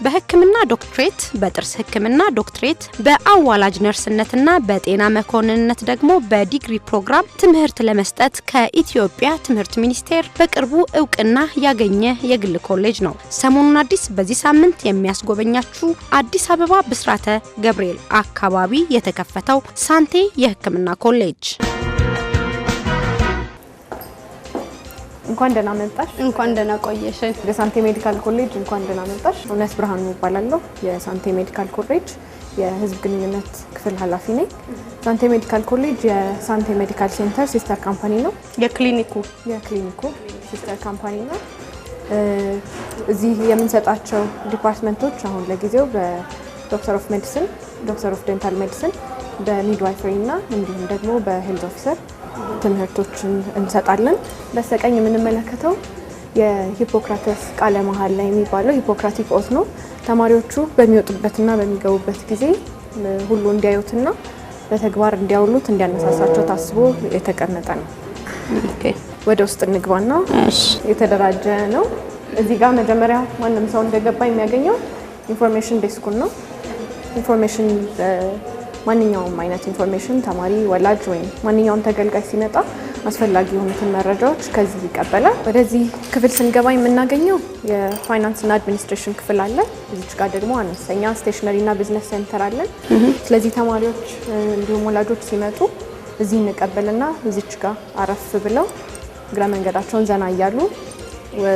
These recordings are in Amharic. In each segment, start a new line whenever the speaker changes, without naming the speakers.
በሕክምና ዶክትሬት በጥርስ ሕክምና ዶክትሬት በአዋላጅ ነርስነትና በጤና መኮንንነት ደግሞ በዲግሪ ፕሮግራም ትምህርት ለመስጠት ከኢትዮጵያ ትምህርት ሚኒስቴር በቅርቡ እውቅና ያገኘ የግል ኮሌጅ ነው። ሰሞኑን አዲስ በዚህ ሳምንት የሚያስጎበኛችሁ አዲስ አበባ ብስራተ ገብርኤል አካባቢ የተከፈተው ሳንቴ የሕክምና ኮሌጅ።
እንኳን ደህና መጣሽ።
እንኳን ደህና ቆየሽ።
የሳንቴ ሜዲካል ኮሌጅ እንኳን ደህና መጣሽ። እውነት ብርሃኑ ይባላለሁ። የሳንቴ ሜዲካል ኮሌጅ የህዝብ ግንኙነት ክፍል ኃላፊ ነኝ። ሳንቴ ሜዲካል ኮሌጅ የሳንቴ ሜዲካል ሴንተር ሲስተር ካምፓኒ ነው።
የክሊኒኩ
ሲስተር ካምፓኒ ነው። እዚህ የምንሰጣቸው ዲፓርትመንቶች አሁን ለጊዜው በዶክተር ኦፍ ሜዲሲን፣ ዶክተር ኦፍ ዴንታል ሜዲሲን፣ በሚድዋይፈሪ እና እንዲሁም ደግሞ በሄልዝ ኦፊሰር ትምህርቶችን እንሰጣለን። በስተቀኝ የምንመለከተው የሂፖክራተስ ቃለ መሐላ የሚባለው ሂፖክራቲክ ኦት ነው። ተማሪዎቹ በሚወጡበትና በሚገቡበት ጊዜ ሁሉ እንዲያዩትና በተግባር እንዲያውሉት እንዲያነሳሳቸው ታስቦ የተቀመጠ ነው። ወደ ውስጥ እንግባና የተደራጀ ነው። እዚህ ጋር መጀመሪያ ማንም ሰው እንደገባ የሚያገኘው ኢንፎርሜሽን ዴስኩን ነው። ኢንፎርሜሽን ማንኛውም አይነት ኢንፎርሜሽን ተማሪ፣ ወላጅ ወይም ማንኛውም ተገልጋይ ሲመጣ አስፈላጊ የሆኑትን መረጃዎች ከዚህ ይቀበላል። ወደዚህ ክፍል ስንገባ የምናገኘው የፋይናንስ እና አድሚኒስትሬሽን ክፍል አለ። እዚች ጋር ደግሞ አነስተኛ ስቴሽነሪ እና ቢዝነስ ሴንተር አለን። ስለዚህ ተማሪዎች እንዲሁም ወላጆች ሲመጡ እዚህ እንቀበልና እዚች ጋር አረፍ ብለው እግረ መንገዳቸውን ዘና እያሉ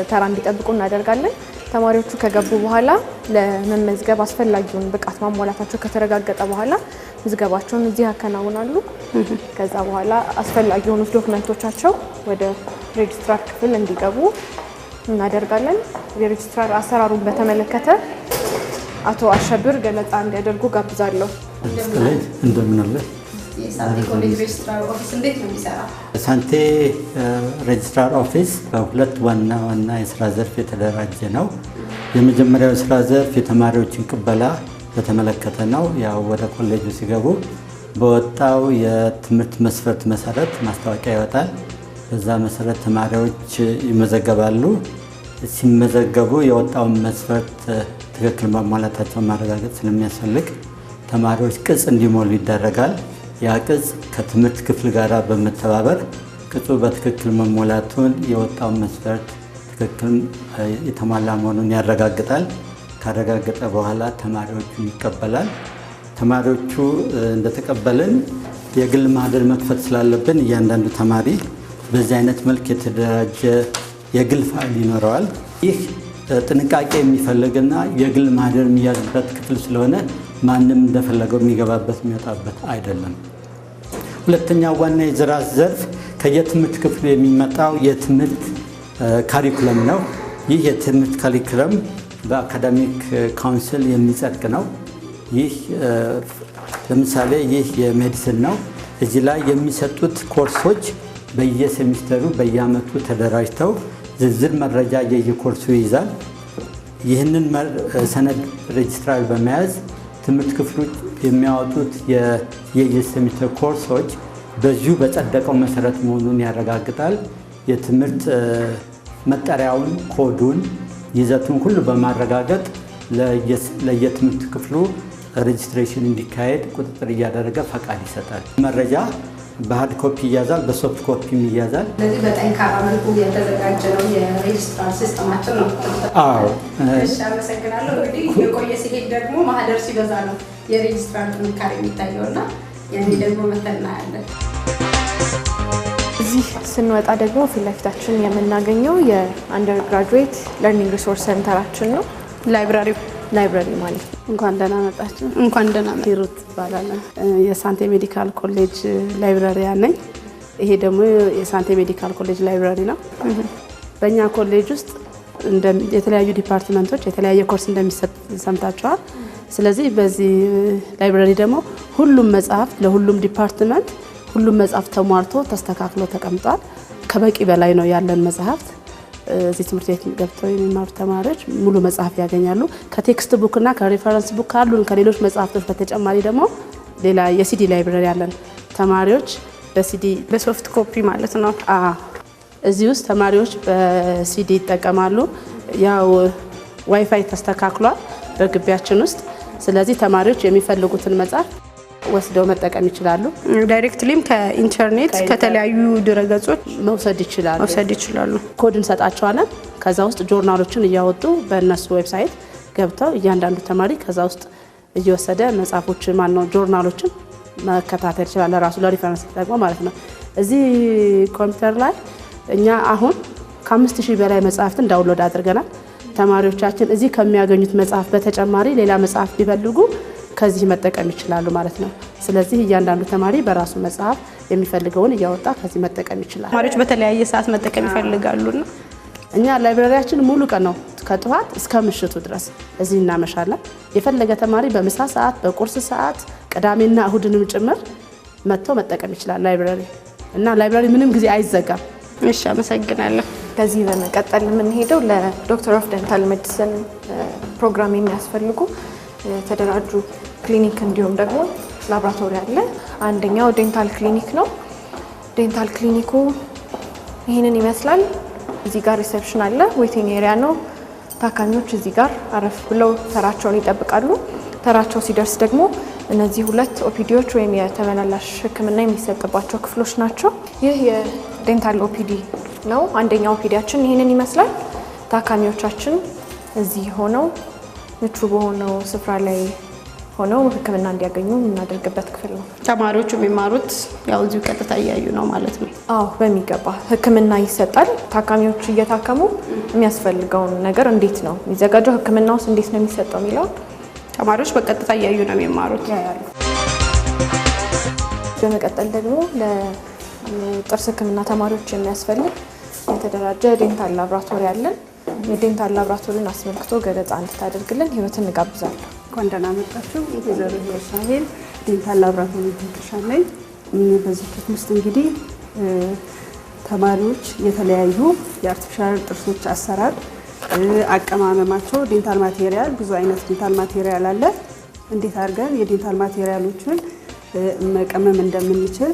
ተራ እንዲጠብቁ እናደርጋለን። ተማሪዎቹ ከገቡ በኋላ ለመመዝገብ አስፈላጊውን ብቃት ማሟላታቸው ከተረጋገጠ በኋላ ምዝገባቸውን እዚህ ያከናውናሉ። ከዛ በኋላ አስፈላጊ የሆኑ ዶክመንቶቻቸው ወደ ሬጅስትራር ክፍል እንዲገቡ እናደርጋለን። የሬጅስትራር አሰራሩን በተመለከተ አቶ አሸብር ገለጻ እንዲያደርጉ ጋብዛለሁ።
እንደምን አለ?
የሳንቴ ኮሌጅ ሬጅስትራር ኦፊስ እንዴት ነው የሚሰራው?
ሳንቴ ሬጅስትራር ኦፊስ በሁለት ዋና የስራ ዘርፍ የተደራጀ ነው። የመጀመሪያው የስራ ዘርፍ የተማሪዎችን ቅበላ በተመለከተ ነው። ያው ወደ ኮሌጁ ሲገቡ በወጣው የትምህርት መስፈርት መሰረት ማስታወቂያ ይወጣል። በዛ መሰረት ተማሪዎች ይመዘገባሉ። ሲመዘገቡ የወጣውን መስፈርት ትክክል ማሟላታቸውን ማረጋገጥ ስለሚያስፈልግ ተማሪዎች ቅጽ እንዲሞሉ ይደረጋል። ያ ቅጽ ከትምህርት ክፍል ጋር በመተባበር ቅጹ በትክክል መሞላቱን የወጣውን መስፈርት ትክክል የተሟላ መሆኑን ያረጋግጣል። ካረጋገጠ በኋላ ተማሪዎቹን ይቀበላል። ተማሪዎቹ እንደተቀበልን የግል ማህደር መክፈት ስላለብን እያንዳንዱ ተማሪ በዚህ አይነት መልክ የተደራጀ የግል ፋይል ይኖረዋል። ይህ ጥንቃቄ የሚፈልግና የግል ማህደር የሚያዝበት ክፍል ስለሆነ ማንም እንደፈለገው የሚገባበት የሚወጣበት አይደለም። ሁለተኛው ዋና የስራ ዘርፍ ከየትምህርት ክፍሉ የሚመጣው የትምህርት ካሪኩለም ነው። ይህ የትምህርት ካሪኩለም በአካዳሚክ ካውንስል የሚጸድቅ ነው። ይህ ለምሳሌ ይህ የሜዲሲን ነው። እዚህ ላይ የሚሰጡት ኮርሶች በየሴሚስተሩ በየአመቱ ተደራጅተው ዝርዝር መረጃ የየኮርሱ ይይዛል። ይህንን ሰነድ ሬጅስትራር በመያዝ ትምህርት ክፍሎች የሚያወጡት የየሴሚስተር ኮርሶች በዚሁ በጸደቀው መሰረት መሆኑን ያረጋግጣል። የትምህርት መጠሪያውን፣ ኮዱን፣ ይዘቱን ሁሉ በማረጋገጥ ለየትምህርት ክፍሉ ሬጅስትሬሽን እንዲካሄድ ቁጥጥር እያደረገ ፈቃድ ይሰጣል። መረጃ በሃርድ ኮፒ ይያዛል፣ በሶፍት ኮፒ ይያዛል።
ስለዚህ በጠንካራ መልኩ የተዘጋጀ ነው የሬጅስትራር ሲስተማችን ነው።
አዎ፣
እሺ፣ አመሰግናለሁ። እንግዲህ የቆየ ሲሄድ ደግሞ ማህደር ሲበዛ ነው የሬጅስትራር ጥንካሬ የሚታየውና ያኔ ደግሞ መተና ያለን።
እዚህ ስንወጣ ደግሞ ፊት ለፊታችን የምናገኘው የአንደር ግራጁዌት ለርኒንግ ሪሶርስ ሴንተራችን ነው። ላይብራሪ ማለት ነው።
እንኳን ደህና መጣችሁ።
እንኳን ደህና መጣችሁ።
ሂሩት እባላለሁ። የሳንቴ ሜዲካል ኮሌጅ ላይብራሪያን ነኝ። ይሄ ደግሞ የሳንቴ ሜዲካል ኮሌጅ ላይብራሪ ነው። በእኛ ኮሌጅ ውስጥ የተለያዩ ዲፓርትመንቶች የተለያየ ኮርስ እንደሚሰጥ ሰምታችኋል። ስለዚህ በዚህ ላይብራሪ ደግሞ ሁሉም መጽሐፍ ለሁሉም ዲፓርትመንት ሁሉም መጽሐፍ ተሟልቶ ተስተካክሎ ተቀምጧል። ከበቂ በላይ ነው ያለን መጽሐፍት። እዚህ ትምህርት ቤት ገብተው የሚማሩ ተማሪዎች ሙሉ መጽሐፍ ያገኛሉ። ከቴክስት ቡክ እና ከሬፈረንስ ቡክ ካሉን ከሌሎች መጽሐፍቶች በተጨማሪ ደግሞ ሌላ የሲዲ ላይብራሪ ያለን ተማሪዎች በሲዲ
በሶፍት ኮፒ ማለት ነው።
እዚህ ውስጥ ተማሪዎች በሲዲ ይጠቀማሉ። ያው ዋይፋይ ተስተካክሏል በግቢያችን ውስጥ። ስለዚህ ተማሪዎች የሚፈልጉትን መጽሐፍ ወስደው መጠቀም ይችላሉ።
ዳይሬክትሊም ከኢንተርኔት ከተለያዩ ድረገጾች
መውሰድ
ይችላሉ።
ኮድ እንሰጣቸዋለን። ከዛ ውስጥ ጆርናሎችን እያወጡ በእነሱ ዌብሳይት ገብተው እያንዳንዱ ተማሪ ከዛ ውስጥ እየወሰደ መጽሐፎች ጆርናሎችን መከታተል ይችላል። ለራሱ ለሪፈረንስ ተጠቅሞ ማለት ነው። እዚህ ኮምፒውተር ላይ እኛ አሁን ከ5000 በላይ መጽሐፍትን ዳውንሎድ አድርገናል። ተማሪዎቻችን እዚህ ከሚያገኙት መጽሐፍ በተጨማሪ ሌላ መጽሐፍ ቢፈልጉ ከዚህ መጠቀም ይችላሉ ማለት ነው። ስለዚህ እያንዳንዱ ተማሪ በራሱ መጽሐፍ የሚፈልገውን እያወጣ ከዚህ መጠቀም ይችላል።
ተማሪዎች በተለያየ ሰዓት መጠቀም ይፈልጋሉና
እኛ ላይብራሪያችን ሙሉ ቀን ነው፣ ከጠዋት እስከ ምሽቱ ድረስ እዚህ እናመሻለን። የፈለገ ተማሪ በምሳ ሰዓት፣ በቁርስ ሰዓት፣ ቅዳሜና እሁድንም ጭምር መጥቶ መጠቀም ይችላል ላይብራሪ እና ላይብራሪ ምንም ጊዜ አይዘጋም።
እሺ፣ አመሰግናለሁ።
ከዚህ በመቀጠል የምንሄደው ለዶክተር ኦፍ ዴንታል ሜዲሲን ፕሮግራም የሚያስፈልጉ የተደራጁ ክሊኒክ እንዲሁም ደግሞ ላቦራቶሪ አለ። አንደኛው ዴንታል ክሊኒክ ነው። ዴንታል ክሊኒኩ ይህንን ይመስላል። እዚህ ጋር ሪሴፕሽን አለ፣ ዌቲንግ ኤሪያ ነው። ታካሚዎች እዚህ ጋር አረፍ ብለው ተራቸውን ይጠብቃሉ። ተራቸው ሲደርስ ደግሞ እነዚህ 2 ኦፒዲዎች ወይም የተመላላሽ ሕክምና የሚሰጥባቸው ክፍሎች ናቸው። ይህ የዴንታል ኦፒዲ ነው። አንደኛው ኦፒዲያችን ይህንን ይመስላል። ታካሚዎቻችን እዚህ ሆነው ምቹ በሆነው ስፍራ ላይ ሆነው ሕክምና እንዲያገኙ የምናደርግበት ክፍል ነው።
ተማሪዎቹ የሚማሩት ያው እዚሁ ቀጥታ እያዩ ነው ማለት ነው?
አዎ፣ በሚገባ ሕክምና ይሰጣል። ታካሚዎች እየታከሙ የሚያስፈልገውን ነገር እንዴት ነው የሚዘጋጀው፣ ሕክምና ውስጥ እንዴት ነው የሚሰጠው የሚለው
ተማሪዎች በቀጥታ እያዩ ነው የሚማሩት።
በመቀጠል ደግሞ ለጥርስ ሕክምና ተማሪዎች የሚያስፈልግ የተደራጀ ዴንታል ላቦራቶሪ አለን። የዴንታል ላቦራቶሪን አስመልክቶ ገለጻ እንድታደርግልን ህይወትን እንጋብዛለሁ።
እንኳን ደህና መጣችሁ። ወይዘሮ ሳሄል ዴንታል ላቦራቶሪ ቴክኒሻን ነኝ። በዚህ ክፍል ውስጥ እንግዲህ ተማሪዎች የተለያዩ የአርቲፊሻል ጥርሶች አሰራር፣ አቀማመማቸው፣ ዴንታል ማቴሪያል፣ ብዙ አይነት ዴንታል ማቴሪያል አለ። እንዴት አድርገን የዴንታል ማቴሪያሎችን መቀመም እንደምንችል፣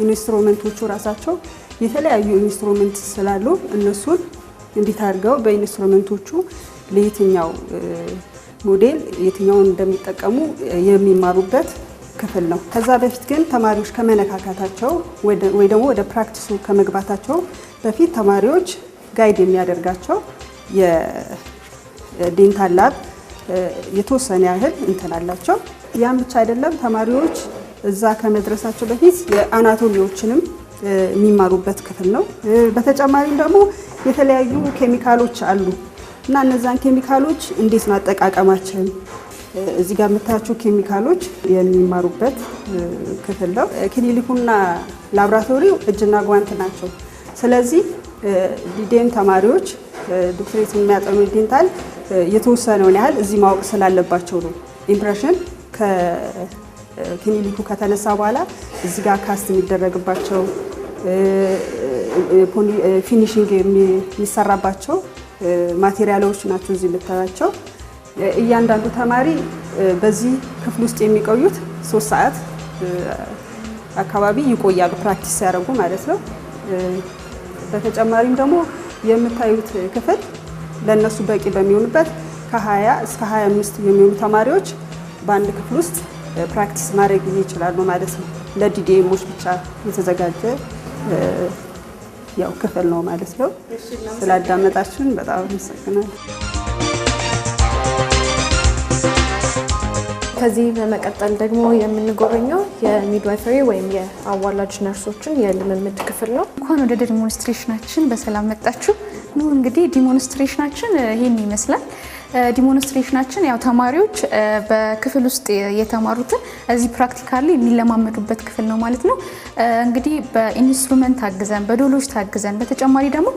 ኢንስትሩመንቶቹ ራሳቸው የተለያዩ ኢንስትሩመንት ስላሉ እነሱን እንዴት አድርገው በኢንስትሩመንቶቹ ለየትኛው ሞዴል የትኛውን እንደሚጠቀሙ የሚማሩበት ክፍል ነው። ከዛ በፊት ግን ተማሪዎች ከመነካካታቸው ወይ ደግሞ ወደ ፕራክቲሱ ከመግባታቸው በፊት ተማሪዎች ጋይድ የሚያደርጋቸው የዴንታል ላብ የተወሰነ ያህል እንትን አላቸው። ያም ብቻ አይደለም፣ ተማሪዎች እዛ ከመድረሳቸው በፊት የአናቶሚዎችንም የሚማሩበት ክፍል ነው። በተጨማሪም ደግሞ የተለያዩ ኬሚካሎች አሉ እና እነዛን ኬሚካሎች እንዴት ነው አጠቃቀማችን፣ እዚህ ጋር የምታያቸው ኬሚካሎች የሚማሩበት ክፍል ነው። ክሊኒኩና ላቦራቶሪው እጅና ጓንት ናቸው። ስለዚህ ዲዴን ተማሪዎች ዶክትሬት የሚያጠኑ ዴንታል የተወሰነውን ያህል እዚህ ማወቅ ስላለባቸው ነው። ኢምፕሬሽን ከክሊኒኩ ከተነሳ በኋላ እዚህ ጋር ካስት የሚደረግባቸው ፊኒሽንግ የሚሰራባቸው ማቴሪያሎች ናቸው እዚህ የምታያቸው። እያንዳንዱ ተማሪ በዚህ ክፍል ውስጥ የሚቆዩት 3 ሰዓት አካባቢ ይቆያሉ፣ ፕራክቲስ ሲያደርጉ ማለት ነው። በተጨማሪም ደግሞ የምታዩት ክፍል ለእነሱ በቂ በሚሆኑበት ከ20 እስከ 25 የሚሆኑ ተማሪዎች በአንድ ክፍል ውስጥ ፕራክቲስ ማድረግ ይችላሉ ማለት ነው። ለዲዲኤሞች ብቻ የተዘጋጀ ያው ክፍል ነው ማለት ነው። ስላዳመጣችሁን በጣም አመሰግናለሁ።
ከዚህ በመቀጠል ደግሞ የምንጎበኘው የሚድዋይፈሪ ወይም የአዋላጅ ነርሶችን የልምምድ ክፍል ነው።
እንኳን ወደ ዲሞንስትሬሽናችን በሰላም መጣችሁ። ኑ እንግዲህ ዲሞንስትሬሽናችን ይሄን ይመስላል። ዲሞንስትሬሽናችን ያው ተማሪዎች በክፍል ውስጥ የተማሩትን እዚህ ፕራክቲካሊ የሚለማመዱበት ክፍል ነው ማለት ነው። እንግዲህ በኢንስትሩመንት ታግዘን፣ በዶሎች ታግዘን፣ በተጨማሪ ደግሞ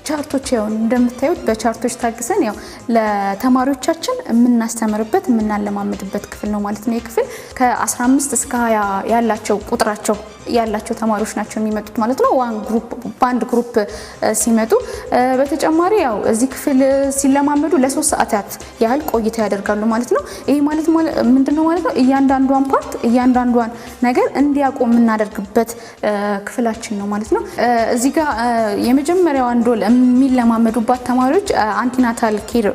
ቻርቶች ያው እንደምታዩት በቻርቶች ታግዘን ያው ለተማሪዎቻችን የምናስተምርበት የምናለማመድበት ክፍል ነው ማለት ነው። የክፍል ከ15 እስከ 20 ያላቸው ቁጥራቸው ያላቸው ተማሪዎች ናቸው የሚመጡት ማለት ነው። በአንድ ግሩፕ ሲመጡ በተጨማሪ ያው እዚህ ክፍል ሲለማመዱ ለ3 ሰዓታት ያህል ቆይታ ያደርጋሉ ማለት ነው። ይሄ ማለት ምንድነው ማለት ነው? እያንዳንዷን ፓርት እያንዳንዷን ነገር እንዲያውቁ የምናደርግበት ክፍላችን ነው ማለት ነው። እዚህ ጋር የመጀመሪያው አንዶል የሚለማመዱባት ተማሪዎች አንቲናታል ኬር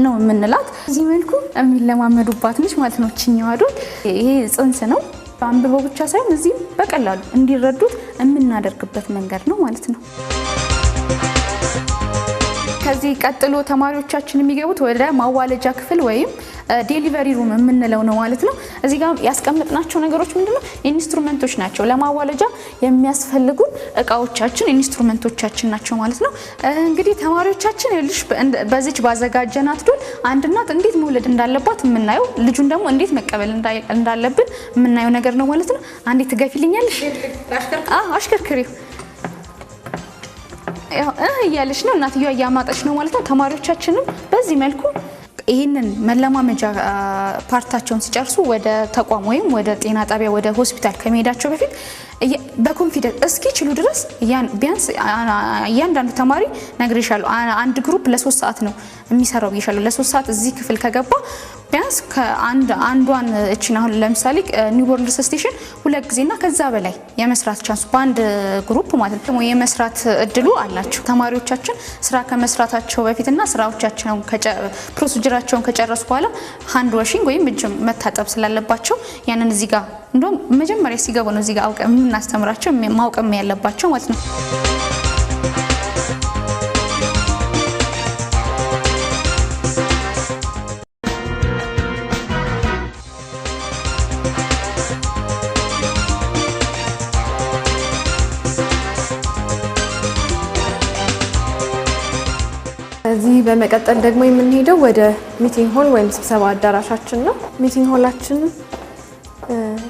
ነው የምንላት። እዚህ መልኩ የሚለማመዱባት ነች ማለት ነው። እችኛዋ ዶል ይሄ ጽንስ ነው። አንብበው ብቻ ሳይሆን እዚህ በቀላሉ እንዲረዱት የምናደርግበት መንገድ ነው ማለት ነው። ከዚህ ቀጥሎ ተማሪዎቻችን የሚገቡት ወደ ማዋለጃ ክፍል ወይም ዴሊቨሪ ሩም የምንለው ነው ማለት ነው። እዚህ ጋር ያስቀመጥናቸው ነገሮች ምንድነው? ኢንስትሩመንቶች ናቸው። ለማዋለጃ የሚያስፈልጉን እቃዎቻችን ኢንስትሩመንቶቻችን ናቸው ማለት ነው። እንግዲህ ተማሪዎቻችን ይልሽ በዚች ባዘጋጀናት ዶል አንድ እናት እንዴት መውለድ እንዳለባት የምናየው፣ ልጁን ደግሞ እንዴት መቀበል እንዳለብን የምናየው ነገር ነው ማለት ነው። አንዴ ትገፊልኛለሽ? አሽከርክሪው እያለች ነው እናትየዋ እያማጠች ነው ማለት ነው። ተማሪዎቻችንም በዚህ መልኩ ይህንን መለማመጃ ፓርታቸውን ሲጨርሱ ወደ ተቋም ወይም ወደ ጤና ጣቢያ ወደ ሆስፒታል ከመሄዳቸው በፊት በኮንፊደንስ እስኪችሉ ድረስ ቢያንስ እያንዳንዱ ተማሪ ነግሬሻለሁ፣ አንድ ግሩፕ ለ3 ሰዓት ነው የሚሰራው ብዬሻለሁ። ለ3 ሰዓት እዚህ ክፍል ከገባ ቢያንስ አንዷን እቺን አሁን ለምሳሌ ኒውቦርን ሪሰሲቴሽን 2 ጊዜና ከዛ በላይ የመስራት ቻንስ በአንድ ግሩፕ ማለት ነው የመስራት እድሉ አላቸው። ተማሪዎቻችን ስራ ከመስራታቸው በፊትና ስራዎቻቸውን ፕሮሲጀራቸውን ከጨረሱ በኋላ ሃንድ ዋሺንግ ወይም እጅ መታጠብ ስላለባቸው ያንን እዚህ ጋር እንደውም መጀመሪያ ሲገቡ ነው እዚህ ጋር አውቀ የምናስተምራቸው ማውቀም ያለባቸው ማለት ነው።
እዚህ በመቀጠል ደግሞ የምንሄደው ወደ ሚቲንግ ሆል ወይም ስብሰባ አዳራሻችን ነው። ሚቲንግ ሆላችን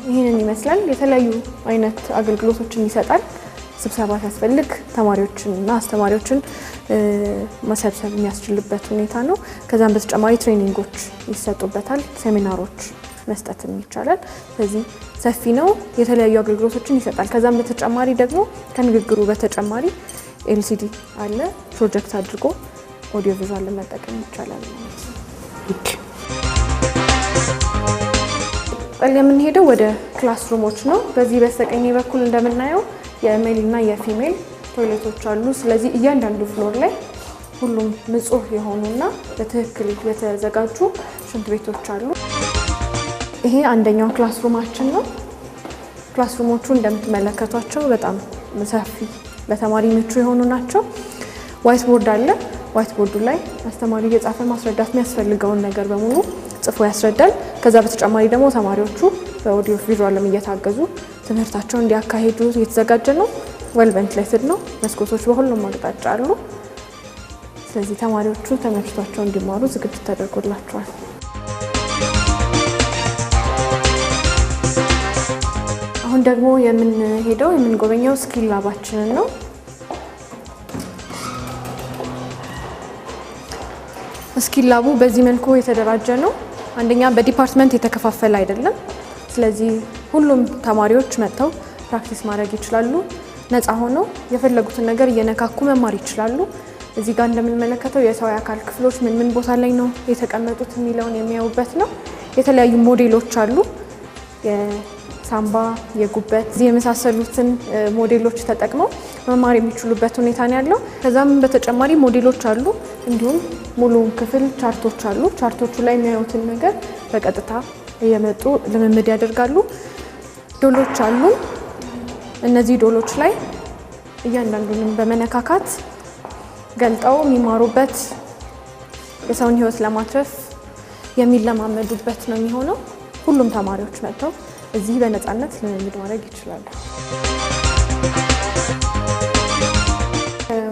ይህንን ይመስላል። የተለያዩ አይነት አገልግሎቶችን ይሰጣል። ስብሰባ ሲያስፈልግ ተማሪዎችንና አስተማሪዎችን መሰብሰብ የሚያስችልበት ሁኔታ ነው። ከዛም በተጨማሪ ትሬኒንጎች ይሰጡበታል፣ ሴሚናሮች መስጠትም ይቻላል። ስለዚህ ሰፊ ነው፣ የተለያዩ አገልግሎቶችን ይሰጣል። ከዛም በተጨማሪ ደግሞ ከንግግሩ በተጨማሪ ኤልሲዲ አለ፣ ፕሮጀክት አድርጎ ኦዲዮ ቪዥዋል መጠቀም ይቻላል ማለት ነው። የምንሄደው ወደ ክላስሩሞች ነው። በዚህ በስተቀኝ በኩል እንደምናየው የሜል እና የፊሜል ቶይሌቶች አሉ። ስለዚህ እያንዳንዱ ፍሎር ላይ ሁሉም ንጹህ የሆኑና በትክክል የተዘጋጁ ሽንት ቤቶች አሉ። ይሄ አንደኛው ክላስሩማችን ነው። ክላስሩሞቹ እንደምትመለከቷቸው በጣም ሰፊ ለተማሪ ምቹ የሆኑ ናቸው። ዋይት ቦርድ አለ። ዋይት ቦርዱ ላይ አስተማሪ እየጻፈ ማስረዳት የሚያስፈልገውን ነገር በሙሉ ጽፎ ያስረዳል። ከዛ በተጨማሪ ደግሞ ተማሪዎቹ በኦዲዮ ቪዥዋልም እየታገዙ ትምህርታቸውን እንዲያካሂዱ እየተዘጋጀ ነው። ዌል ቬንቲሌትድ ነው። መስኮቶች በሁሉም አቅጣጫ አሉ። ስለዚህ ተማሪዎቹ ትምህርታቸውን እንዲማሩ ዝግጅት ተደርጎላቸዋል። አሁን ደግሞ የምንጎበኘው ስኪል ላባችንን ነው። ስኪል ላቡ በዚህ መልኩ የተደራጀ ነው። አንደኛ በዲፓርትመንት የተከፋፈለ አይደለም። ስለዚህ ሁሉም ተማሪዎች መጥተው ፕራክቲስ ማድረግ ይችላሉ። ነፃ ሆነው የፈለጉትን ነገር እየነካኩ መማር ይችላሉ። እዚህ ጋር እንደምንመለከተው የሰው የአካል ክፍሎች ምን ቦታ ላይ ነው የተቀመጡት የሚለውን የሚያዩበት ነው። የተለያዩ ሞዴሎች አሉ። የሳምባ፣ የጉበት የመሳሰሉትን ሞዴሎች ተጠቅመው መማር የሚችሉበት ሁኔታ ነው ያለው። ከዛም በተጨማሪ ሞዴሎች አሉ። እንዲሁም ሙሉ ክፍል ቻርቶች አሉ። ቻርቶቹ ላይ የሚያዩትን ነገር በቀጥታ እየመጡ ልምምድ ያደርጋሉ። ዶሎች አሉ። እነዚህ ዶሎች ላይ እያንዳንዱንም በመነካካት ገልጠው የሚማሩበት የሰውን ሕይወት ለማትረፍ የሚለማመዱበት ነው የሚሆነው። ሁሉም ተማሪዎች መጥተው እዚህ በነፃነት ልምምድ ማድረግ ይችላሉ።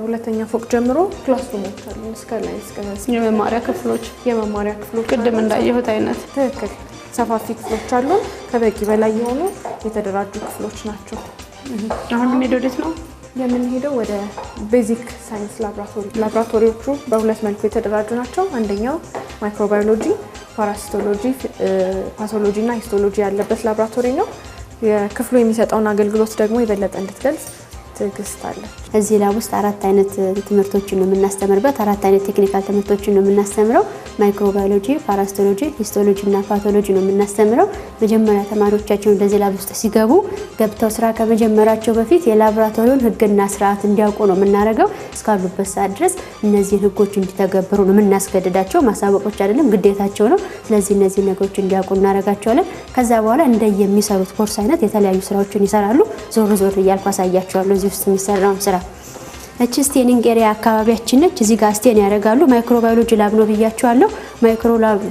ሁለተኛ ፎቅ ጀምሮ ክላስሩሞች አሉ። እስከ ላይ
የመማሪያ ክፍሎች
ቅድም እንዳየሁት አይነት ትክክል ሰፋፊ ክፍሎች አሉ። ከበቂ በላይ የሆኑ የተደራጁ ክፍሎች ናቸው።
አሁን የምንሄደው ወዴት ነው?
የምንሄደው ወደ ቤዚክ ሳይንስ ላብራቶሪ። ላብራቶሪዎቹ በሁለት መልኩ የተደራጁ ናቸው። አንደኛው ማይክሮባዮሎጂ፣ ፓራሲቶሎጂ፣ ፓቶሎጂ እና ሂስቶሎጂ ያለበት ላብራቶሪ ነው። የክፍሉ የሚሰጠውን አገልግሎት ደግሞ የበለጠ እንድትገልጽ ትዕግስት አለ።
እዚህ ላብ ውስጥ 4 አይነት ትምህርቶችን ነው የምናስተምርበት። 4 አይነት ቴክኒካል ትምህርቶችን ነው የምናስተምረው። ማይክሮባዮሎጂ፣ ፓራስቶሎጂ፣ ሂስቶሎጂ እና ፓቶሎጂ ነው የምናስተምረው። መጀመሪያ ተማሪዎቻችን ወደዚህ ላብ ውስጥ ሲገቡ ገብተው ስራ ከመጀመራቸው በፊት የላቦራቶሪውን ህግና ስርዓት እንዲያውቁ ነው የምናደርገው። እስካሉበት ሰዓት ድረስ እነዚህ ህጎች እንዲተገብሩ ነው የምናስገድዳቸው። ማሳወቆች አይደለም፣ ግዴታቸው ነው። ስለዚህ እነዚህ ነገሮች እንዲያውቁ እናደርጋቸዋለን። ከዛ በኋላ እንደየሚሰሩት ኮርስ አይነት የተለያዩ ስራዎችን ይሰራሉ። ዞር ዞር እያልኩ አሳያቸዋለሁ እዚህ ውስጥ የሚሰራውን ስራ። እቺ ስቴኒንግ ኤሪያ አካባቢያችን ነች። እዚህ ጋር ስቴን ያደርጋሉ። ማይክሮባዮሎጂ ላብ ነው ብያቸዋለሁ።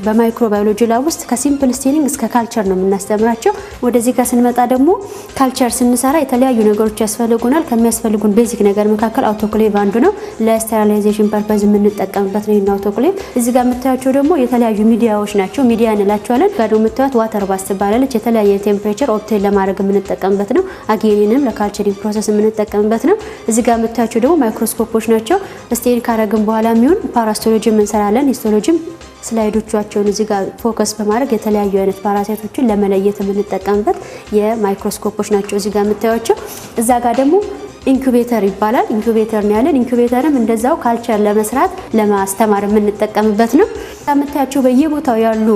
በማይክሮባዮሎጂ ላብ ውስጥ ከሲምፕል ስቴኒንግ እስከ ካልቸር ነው የምናስተምራቸው። ወደዚህ ጋር ስንመጣ ደግሞ ካልቸር ስንሰራ የተለያዩ ነገሮች ያስፈልጉናል። ከሚያስፈልጉን ቤዚክ ነገር መካከል አውቶክሌቭ አንዱ ነው። ለስቴሪላይዜሽን ፐርፐዝ የምንጠቀምበት ነው አውቶክሌቭ። እዚህ ጋር የምታዩቸው ደግሞ የተለያዩ ሚዲያዎች ናቸው። ሚዲያ እንላቸዋለን። ጋር ደግሞ የምታዩት ዋተር ባስ ትባላለች። የተለያየ ቴምፕሬቸር ኦብቴን ለማድረግ የምንጠቀምበት ነው። አጌኒንም ለካልቸሪንግ ፕሮሰስ የምንጠቀምበት ነው። እዚህ ጋር የምታዩቸው ደግሞ ማይክሮስኮፖች ናቸው። ስቴን ካረግን በኋላ የሚሆን ፓራስቶሎጂ እንሰራለን። ሂስቶሎጂም ስላይዶቻቸውን እዚህ ጋር ፎከስ በማድረግ የተለያዩ አይነት ፓራሳይቶችን ለመለየት የምንጠቀምበት የማይክሮስኮፖች ናቸው እዚህ ጋር የምታዩቸው። እዛ ጋር ደግሞ ኢንኩቤተር ይባላል። ኢንኩቤተር ነው ያለን። ኢንኩቤተርም እንደዛው ካልቸር ለመስራት ለማስተማር የምንጠቀምበት ነው። የምታያቸው በየቦታው ያሉ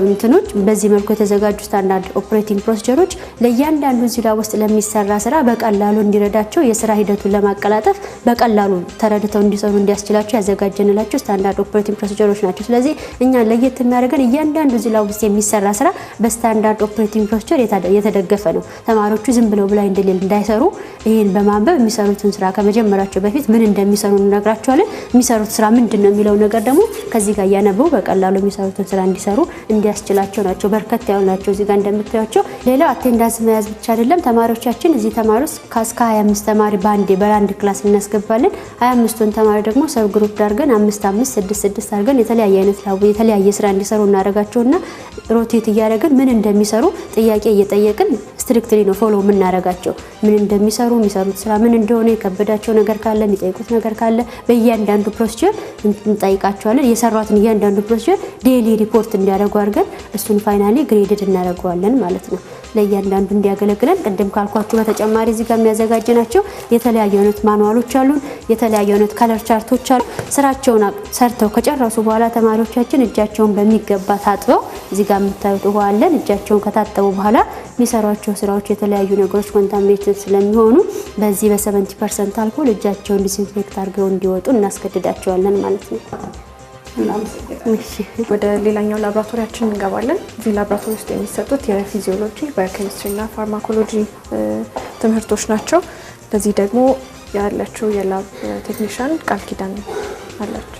እንትኖች በዚህ መልኩ የተዘጋጁ ስታንዳርድ ኦፕሬቲንግ ፕሮሲጀሮች ለእያንዳንዱ እዚህ ላብ ውስጥ ለሚሰራ ስራ በቀላሉ እንዲረዳቸው የስራ ሂደቱን ለማቀላጠፍ በቀላሉ ተረድተው እንዲሰሩ እንዲያስችላቸው ያዘጋጀንላቸው ስታንዳርድ ኦፕሬቲንግ ፕሮሲጀሮች ናቸው። ስለዚህ እኛ ለየት የሚያደርገን እያንዳንዱ እዚህ ላብ ውስጥ የሚሰራ ስራ በስታንዳርድ ኦፕሬቲንግ ፕሮሲጀር የተደገፈ ነው። ተማሪዎቹ ዝም ብለው ብላይ እንዳይሰሩ ይሄን በማንበብ የሚሰሩትን ስራ ከመጀመራቸው በፊት ምን እንደሚሰሩ እንነግራቸዋለን። የሚሰሩት ስራ ምንድነው የሚለው ነገር ደግሞ ከዚህ ጋር ያነበው በቀላሉ የሚሰሩትን ስራ እንዲሰሩ እንዲያስችላቸው ናቸው። በርከት ያሉ ናቸው እዚህ ጋር እንደምታዩቸው። ሌላው አቴንዳንስ መያዝ ብቻ አይደለም። ተማሪዎቻችን እዚህ ተማሪዎች ከ 25 ተማሪ በአንድ ክላስ እናስገባለን። 25ቱን ተማሪ ደግሞ ሰብ ግሩፕ አድርገን 5 5 6 6 አድርገን የተለያየ አይነት ላብ የተለያየ ስራ እንዲሰሩ እናደርጋቸውና ሮቴት እያደረግን ምን እንደሚሰሩ ጥያቄ እየጠየቅን ስትሪክትሊ ነው ፎሎ የምናደርጋቸው። ምን እንደሚሰሩ የሚሰሩት ስራ ምን እንደሆነ የከበዳቸው ነገር ካለ የሚጠይቁት ነገር ካለ በእያንዳንዱ ፕሮሲጀር እንጠይቃቸዋለን። የሰሯትን እያንዳንዱ ፕሮሲጀር ዴይሊ ሪፖርት እንዲያደርጉ አድርገን እሱን ፋይናሊ ግሬድድ እናደርገዋለን ማለት ነው። ለእያንዳንዱ እንዲያገለግለን ቅድም ካልኳችሁ በተጨማሪ እዚህ ጋር የሚያዘጋጅናቸው የተለያዩ አይነት ማኑዋሎች አሉን። የተለያዩ አይነት ከለር ቻርቶች አሉ። ስራቸውን ሰርተው ከጨረሱ በኋላ ተማሪዎቻችን እጃቸውን በሚገባ ታጥበው እዚህ ጋር የምታዩት ውሃ አለን። እጃቸውን ከታጠቡ በኋላ የሚሰሯቸው ስራዎች የተለያዩ ነገሮች ኮንታሚኔትድ ስለሚሆኑ በዚህ በ70% አልኮል እጃቸውን ዲስኢንፌክት አድርገው እንዲወጡ እናስገድዳቸዋለን ማለት ነው።
ወደ ሌላኛው ላቦራቶሪያችን እንገባለን። እዚህ ላቦራቶሪ ውስጥ የሚሰጡት የፊዚዮሎጂ፣ ባዮኬሚስትሪ እና ፋርማኮሎጂ ትምህርቶች ናቸው። ለዚህ ደግሞ ያለችው የላብ ቴክኒሻን ቃል ኪዳን አለች።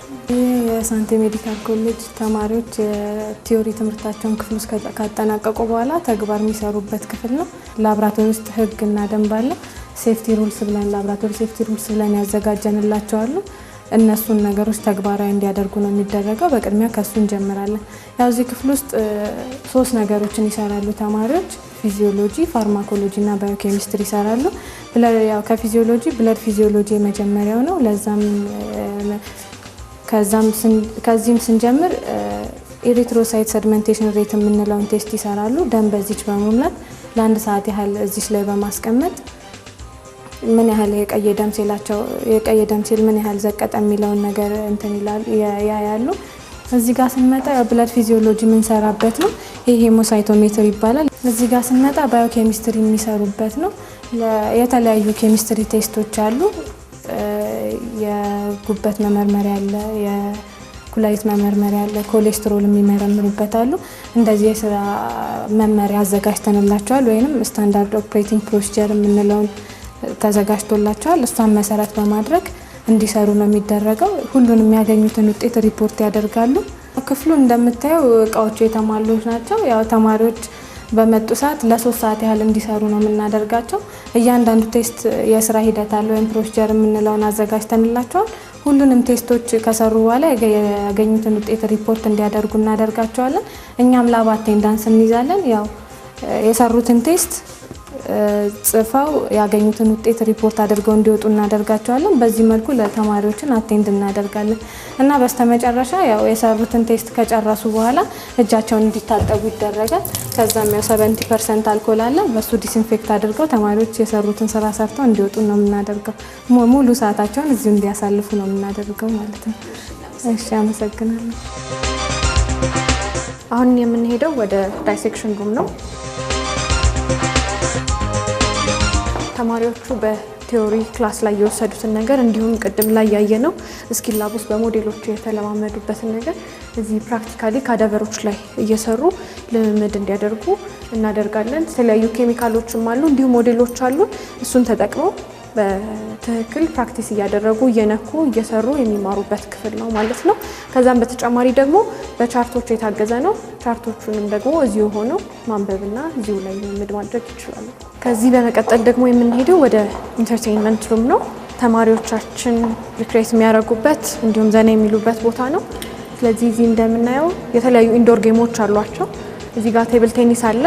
የሳንቴ ሜዲካል ኮሌጅ ተማሪዎች የቲዮሪ ትምህርታቸውን ክፍል ውስጥ ካጠናቀቁ በኋላ ተግባር የሚሰሩበት ክፍል ነው። ላቦራቶሪ ውስጥ ህግና ደንብ አለ። ሴፍቲ ሩልስ ብለን ላቦራቶሪ ሴፍቲ ሩልስ ብለን ያዘጋጀንላቸዋል። እነሱን ነገሮች ተግባራዊ እንዲያደርጉ ነው የሚደረገው። በቅድሚያ ከሱ እንጀምራለን። ያው እዚህ ክፍል ውስጥ 3 ነገሮችን ይሰራሉ ተማሪዎች። ፊዚዮሎጂ፣ ፋርማኮሎጂ እና ባዮኬሚስትሪ ይሰራሉ። ከፊዚዮሎጂ ብለድ ፊዚዮሎጂ የመጀመሪያው ነው። ከዚህም ስንጀምር ኤሪትሮሳይት ሰድመንቴሽን ሬት የምንለውን ቴስት ይሰራሉ። ደም በዚች በመሙላት ለ1 ሰዓት ያህል እዚች ላይ በማስቀመጥ ምን ያህል የቀይ ደም ሴል ምን ያህል ዘቀጠ የሚለውን ነገር እንትን ይላሉ ያያሉ። እዚህ ጋር ስንመጣ ብለድ ፊዚዮሎጂ የምንሰራበት ነው። ይሄ ሄሞሳይቶሜትር ይባላል። እዚህ ጋር ስንመጣ ባዮኬሚስትሪ የሚሰሩበት ነው። የተለያዩ ኬሚስትሪ ቴስቶች አሉ። የጉበት መመርመሪያ አለ፣ የኩላሊት መመርመሪያ አለ፣ ኮሌስትሮል የሚመረምሩበት አሉ። እንደዚህ የስራ መመሪያ አዘጋጅተንላቸዋል ወይንም ስታንዳርድ ኦፕሬቲንግ ፕሮሲጀር የምንለውን ተዘጋጅቶላቸዋል። እሷን መሰረት በማድረግ እንዲሰሩ ነው የሚደረገው። ሁሉንም የሚያገኙትን ውጤት ሪፖርት ያደርጋሉ። ክፍሉ እንደምታየው እቃዎቹ የተሟሉ ናቸው። ያው ተማሪዎች በመጡ ሰዓት ለ3 ሰዓት ያህል እንዲሰሩ ነው የምናደርጋቸው። እያንዳንዱ ቴስት የስራ ሂደት አለ ወይም ፕሮሲጀር የምንለውን አዘጋጅተንላቸዋል። ሁሉንም ቴስቶች ከሰሩ በኋላ ያገኙትን ውጤት ሪፖርት እንዲያደርጉ እናደርጋቸዋለን። እኛም ላብ አቴንዳንስ እንይዛለን። ያው የሰሩትን ቴስት ጽፈው ያገኙትን ውጤት ሪፖርት አድርገው እንዲወጡ እናደርጋቸዋለን። በዚህ መልኩ ለተማሪዎችን አቴንድ እናደርጋለን እና በስተመጨረሻ ያው የሰሩትን ቴስት ከጨረሱ በኋላ እጃቸውን እንዲታጠቡ ይደረጋል። ከዛም ያው 70% አልኮል አለ። በሱ ዲስኢንፌክት አድርገው ተማሪዎች የሰሩትን ስራ ሰርተው እንዲወጡ ነው የምናደርገው። ሙሉ ሰዓታቸውን እዚሁ እንዲያሳልፉ ነው የምናደርገው ማለት ነው። እሺ አመሰግናለሁ።
አሁን የምንሄደው ወደ ዳይሴክሽን ሩም ነው። ተማሪዎቹ በቲዮሪ ክላስ ላይ የወሰዱትን ነገር እንዲሁም ቅድም ላይ ያየነው ስኪል ላብ ውስጥ በሞዴሎቹ የተለማመዱበትን ነገር እዚህ ፕራክቲካሊ ካዳቨሮች ላይ እየሰሩ ልምምድ እንዲያደርጉ እናደርጋለን። የተለያዩ ኬሚካሎችም አሉ እንዲሁም ሞዴሎች አሉ። እሱን ተጠቅመው በትክክል ፕራክቲስ እያደረጉ እየነኩ እየሰሩ የሚማሩበት ክፍል ነው ማለት ነው። ከዛም በተጨማሪ ደግሞ በቻርቶች የታገዘ ነው። ቻርቶቹንም ደግሞ እዚሁ ሆነው ማንበብና እዚሁ ላይ ልምምድ ማድረግ ይችላሉ። ከዚህ በመቀጠል ደግሞ የምንሄደው ወደ ኢንተርቴይንመንት ሩም ነው። ተማሪዎቻችን ሪክሬት የሚያደርጉበት እንዲሁም ዘና የሚሉበት ቦታ ነው። ስለዚህ እዚህ እንደምናየው የተለያዩ ኢንዶር ጌሞች አሏቸው። እዚህ ጋር ቴብል ቴኒስ አለ፣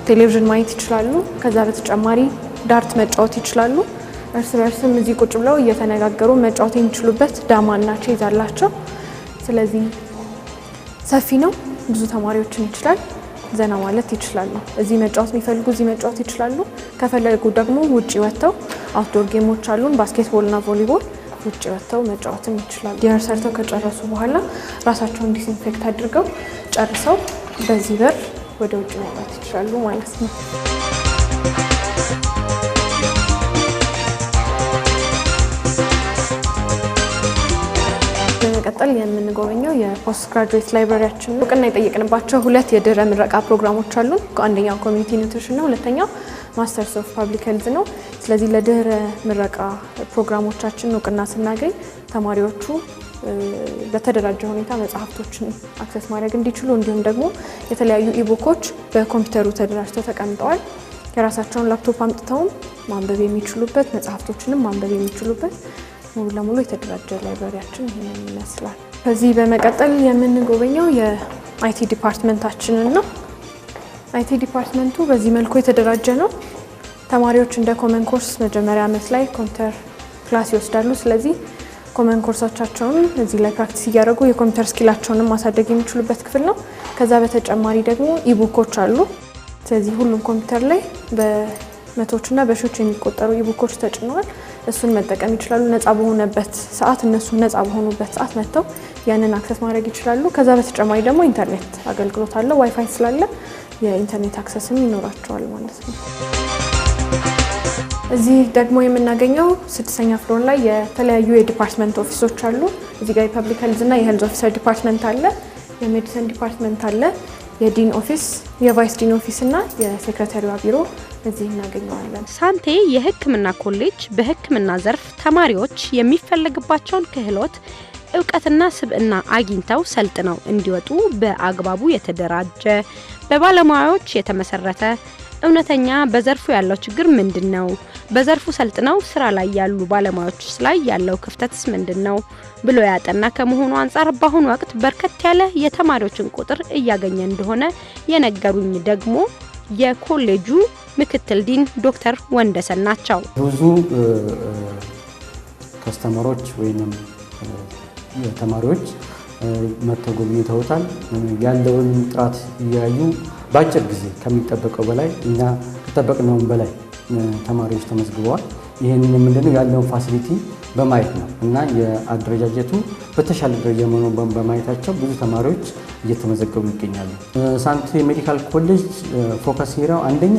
ቴሌቪዥን ማየት ይችላሉ። ከዛ በተጨማሪ ዳርት መጫወት ይችላሉ። እርስ በርስም እዚህ ቁጭ ብለው እየተነጋገሩ መጫወት የሚችሉበት ዳማና ቼዝ አላቸው። ስለዚህ ሰፊ ነው፣ ብዙ ተማሪዎችን ይችላል። ዘና ማለት ይችላሉ። እዚህ መጫወት የሚፈልጉ እዚህ መጫወት ይችላሉ። ከፈለጉ ደግሞ ውጪ ወጥተው አውትዶር ጌሞች አሉን፣ ባስኬትቦልና ቮሊቦል ውጪ ወጥተው መጫወትም ይችላሉ። ዲነር ሰርተው ከጨረሱ በኋላ ራሳቸውን ዲስኢንፌክት አድርገው ጨርሰው በዚህ በር ወደ ውጭ መውጣት ይችላሉ ማለት ነው። በመቀጠል የምንጎበኘው የፖስት ግራጁዌት ላይብራሪያችን ነው። እውቅና የጠየቅንባቸው 2 የድህረ ምረቃ ፕሮግራሞች አሉን። አንደኛው ኮሚኒቲ ኒውትሪሽን ነው፣ ሁለተኛው ማስተርስ ኦፍ ፐብሊክ ሄልዝ ነው። ስለዚህ ለድህረ ምረቃ ፕሮግራሞቻችን እውቅና ስናገኝ ተማሪዎቹ በተደራጀ ሁኔታ መጽሐፍቶችን አክሰስ ማድረግ እንዲችሉ እንዲሁም ደግሞ የተለያዩ ኢቡኮች በኮምፒውተሩ ተደራጅተው ተቀምጠዋል። የራሳቸውን ላፕቶፕ አምጥተውም ማንበብ የሚችሉበት መጽሐፍቶችንም ማንበብ የሚችሉበት ሙሉ ለሙሉ የተደራጀ ላይብራሪያችን ይሄንን ይመስላል። ከዚህ በመቀጠል የምንጎበኘው የአይቲ ዲፓርትመንታችንን ነው። አይቲ ዲፓርትመንቱ በዚህ መልኩ የተደራጀ ነው። ተማሪዎች እንደ ኮመን ኮርስ መጀመሪያ ዓመት ላይ ኮምፒውተር ክላስ ይወስዳሉ። ስለዚህ ኮመን ኮርሶቻቸውን እዚህ ላይ ፕራክቲስ እያደረጉ የኮምፒውተር ስኪላቸውንም ማሳደግ የሚችሉበት ክፍል ነው። ከዛ በተጨማሪ ደግሞ ኢቡኮች አሉ። ስለዚህ ሁሉም ኮምፒውተር ላይ በመቶዎችና በሺዎች የሚቆጠሩ ኢቡኮች ተጭነዋል። እሱን መጠቀም ይችላሉ። ነፃ በሆነበት ሰዓት እነሱም ነፃ በሆኑበት ሰዓት መጥተው ያንን አክሰስ ማድረግ ይችላሉ። ከዛ በተጨማሪ ደግሞ ኢንተርኔት አገልግሎት አለ። ዋይፋይ ስላለ የኢንተርኔት አክሰስም ይኖራቸዋል ማለት ነው። እዚህ ደግሞ የምናገኘው 6ኛ ፍሎር ላይ የተለያዩ የዲፓርትመንት ኦፊሶች አሉ። እዚህ ጋር የፐብሊክ ሄልዝ እና የሄልዝ ኦፊሰር ዲፓርትመንት አለ፣ የሜዲሲን ዲፓርትመንት አለ፣ የዲን ኦፊስ፣ የቫይስ ዲን ኦፊስ እና የሴክሬታሪዋ ቢሮ እዚህ እናገኘዋለን።
ሳንቴ የሕክምና ኮሌጅ በሕክምና ዘርፍ ተማሪዎች የሚፈልግባቸውን ክህሎት እውቀትና ስብዕና አግኝተው ሰልጥነው እንዲወጡ በአግባቡ የተደራጀ በባለሙያዎች የተመሰረተ እውነተኛ በዘርፉ ያለው ችግር ምንድነው? በዘርፉ ሰልጥነው ስራ ላይ ያሉ ባለሙያዎች ላይ ያለው ክፍተትስ ምንድነው ብሎ ያጠና ከመሆኑ አንፃር በአሁኑ ወቅት በርከት ያለ የተማሪዎችን ቁጥር እያገኘ እንደሆነ የነገሩኝ ደግሞ የኮሌጁ ምክትል ዲን ዶክተር ወንደሰን ናቸው።
ብዙ ከስተመሮች ወይም ተማሪዎች መጥተው ጎብኝተውታል። ያለውን ጥራት እያዩ በአጭር ጊዜ ከሚጠበቀው በላይ እና ከጠበቅነው በላይ ተማሪዎች ተመዝግበዋል። ይሄንን ምንድነው ያለውን ፋሲሊቲ በማየት ነው እና የአደረጃጀቱ በተሻለ ደረጃ መሆኑን በማየታቸው ብዙ ተማሪዎች እየተመዘገቡ ይገኛሉ። ሳንቴ ሜዲካል ኮሌጅ ፎከስ ሄራው አንደኛ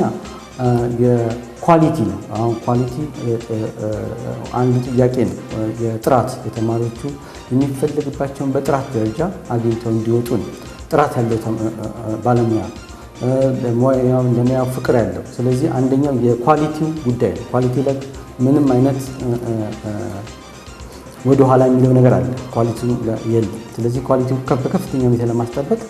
የኳሊቲ ነው። አሁን ኳሊቲ አንዱ ጥያቄ ነው። የጥራት የተማሪዎቹ የሚፈልግባቸውን በጥራት ደረጃ አግኝተው እንዲወጡ ነው። ጥራት ያለው ባለሙያ ለሙያው ፍቅር ያለው። ስለዚህ አንደኛው የኳሊቲው ጉዳይ ነው። ኳሊቲ ላይ ምንም አይነት ወደ ኋላ የሚለው ነገር አለ። ኳሊቲው የለም። ስለዚህ ኳሊቲው በከፍተኛ ሁኔታ ለማስጠበቅ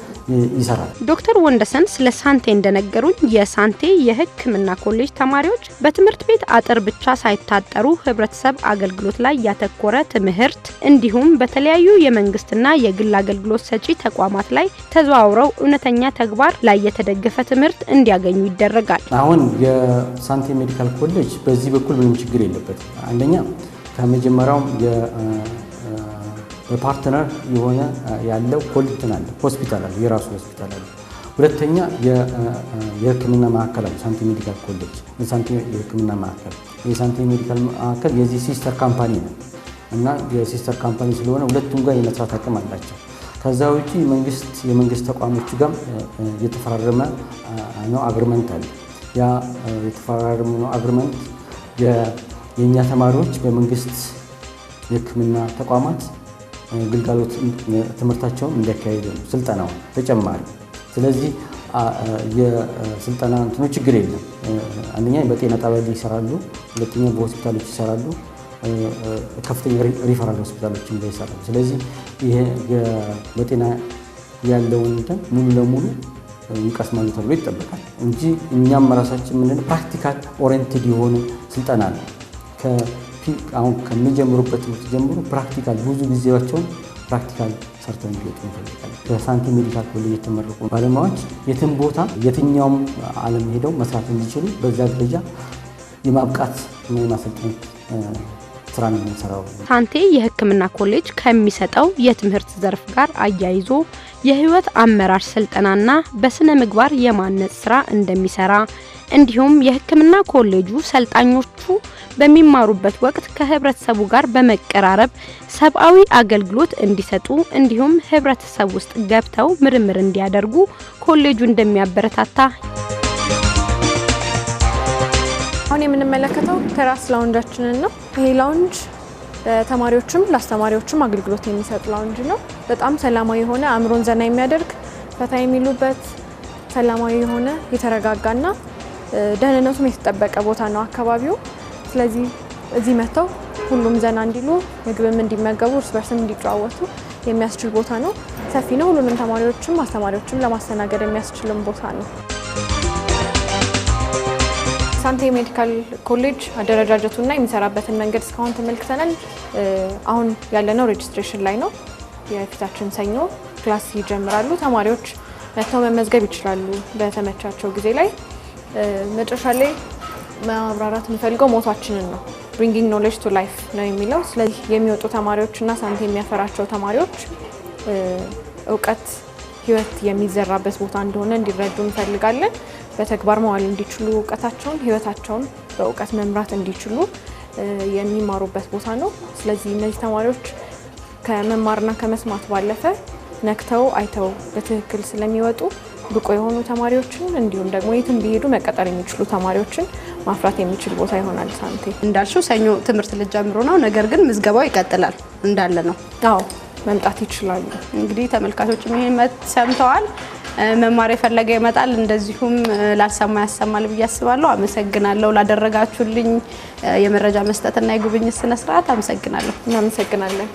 ይሰራል።
ዶክተር ወንደሰን ስለ ሳንቴ እንደነገሩኝ የሳንቴ የሕክምና ኮሌጅ ተማሪዎች በትምህርት ቤት አጥር ብቻ ሳይታጠሩ ህብረተሰብ አገልግሎት ላይ ያተኮረ ትምህርት እንዲሁም በተለያዩ የመንግስትና የግል አገልግሎት ሰጪ ተቋማት ላይ ተዘዋውረው እውነተኛ ተግባር ላይ የተደገፈ ትምህርት እንዲያገኙ ይደረጋል።
አሁን የሳንቴ ሜዲካል ኮሌጅ በዚህ በኩል ምንም ችግር የለበትም። አንደኛ ከመጀመሪያው በፓርትነር የሆነ ያለው ኮሌጅ አለ፣ ሆስፒታል አለ፣ የራሱ ሆስፒታል አለ። ሁለተኛ የሕክምና ማዕከል አለ። ሳንቲ ሜዲካል ኮሌጅ ሳንቲ የሕክምና ማዕከል የሳንቲ ሜዲካል ማዕከል የዚህ ሲስተር ካምፓኒ ነው እና የሲስተር ካምፓኒ ስለሆነ ሁለቱም ጋር የመስራት አቅም አላቸው። ከዛ ውጪ የመንግስት ተቋሞች ጋር የተፈራረመ ነው አግሪመንት አለ። ያ የተፈራረመ ነው አግሪመንት የኛ ተማሪዎች በመንግስት የሕክምና ተቋማት ግልጋሎት ትምህርታቸውን እንዲያካሂዱ ነው ስልጠናው ተጨማሪ። ስለዚህ የስልጠና እንትኑ ችግር የለም። አንደኛ በጤና ጣቢያ ላይ ይሰራሉ፣ ሁለተኛ በሆስፒታሎች ይሰራሉ፣ ከፍተኛ ሪፈራል ሆስፒታሎችም ላይ ይሰራሉ። ስለዚህ ይሄ በጤና ያለውን እንትን ሙሉ ለሙሉ ይቀስማሉ ተብሎ ይጠበቃል እንጂ እኛም ራሳችን ምንድነው ፕራክቲካል ኦሪየንትድ የሆነ ስልጠና ነው። አሁን ከሚጀምሩበት ትምህርት ጀምሮ ፕራክቲካል ብዙ ጊዜያቸውን ፕራክቲካል ሰርተው እንዲወጡ እንፈልጋለን። በሳንቲ ሜዲካል ኮሌጅ የተመረቁ ባለሙያዎች የትም ቦታ የትኛውም ዓለም ሄደው መስራት እንዲችሉ በዛ ደረጃ የማብቃት እና የማሰልጠን ስራ ነው የምንሰራው።
ሳንቴ የሕክምና ኮሌጅ ከሚሰጠው የትምህርት ዘርፍ ጋር አያይዞ የህይወት አመራር ስልጠናና በስነ ምግባር የማነጽ ስራ እንደሚሰራ እንዲሁም የሕክምና ኮሌጁ ሰልጣኞቹ በሚማሩበት ወቅት ከህብረተሰቡ ጋር በመቀራረብ ሰብአዊ አገልግሎት እንዲሰጡ እንዲሁም ህብረተሰብ ውስጥ ገብተው ምርምር እንዲያደርጉ ኮሌጁ እንደሚያበረታታ።
አሁን የምንመለከተው ቴራስ ላውንጃችንን ነው። ይሄ ላውንጅ ለተማሪዎችም ለአስተማሪዎችም አገልግሎት የሚሰጥ ላውንጅ ነው። በጣም ሰላማዊ የሆነ አእምሮን ዘና የሚያደርግ ፈታ የሚሉበት ሰላማዊ የሆነ የተረጋጋና ደህንነቱም የተጠበቀ ቦታ ነው አካባቢው። ስለዚህ እዚህ መጥተው ሁሉም ዘና እንዲሉ ምግብም እንዲመገቡ እርስ በርስም እንዲጨዋወቱ የሚያስችል ቦታ ነው። ሰፊ ነው። ሁሉንም ተማሪዎችም አስተማሪዎችም ለማስተናገድ የሚያስችልም ቦታ ነው። ሳንቲ ሜዲካል ኮሌጅ አደረጃጀቱና የሚሰራበትን መንገድ እስካሁን ተመልክተናል። አሁን ያለነው ሬጅስትሬሽን ላይ ነው። የፊታችን ሰኞ ክላስ ይጀምራሉ። ተማሪዎች መጥተው መመዝገብ ይችላሉ በተመቻቸው ጊዜ ላይ። መጨረሻ ላይ ማብራራት የምፈልገው ሞቷችንን ነው። ብሪንጊንግ ኖሌጅ ቱ ላይፍ ነው የሚለው። ስለዚህ የሚወጡ ተማሪዎችና ሳንቲ የሚያፈራቸው ተማሪዎች እውቀት ህይወት የሚዘራበት ቦታ እንደሆነ እንዲረዱ እንፈልጋለን። በተግባር መዋል እንዲችሉ እውቀታቸውን ህይወታቸውን በእውቀት መምራት እንዲችሉ የሚማሩበት ቦታ ነው። ስለዚህ እነዚህ ተማሪዎች ከመማርና ከመስማት ባለፈ ነክተው አይተው በትክክል ስለሚወጡ ብቁ የሆኑ ተማሪዎችን እንዲሁም ደግሞ የትም ቢሄዱ መቀጠር የሚችሉ ተማሪዎችን ማፍራት የሚችል ቦታ ይሆናል። ሳንቲ
እንዳልሽው ሰኞ ትምህርት ልጀምሩ ነው፣ ነገር ግን ምዝገባው ይቀጥላል እንዳለ ነው።
አዎ መምጣት ይችላሉ።
እንግዲህ ተመልካቾችም ይሄን ሰምተዋል። መማር የፈለገ ይመጣል፣ እንደዚሁም ላልሰማ ያሰማል ብዬ አስባለሁ። አመሰግናለሁ ላደረጋችሁልኝ የመረጃ መስጠትና የጉብኝት ስነ ስርዓት አመሰግናለሁ።
እናመሰግናለን።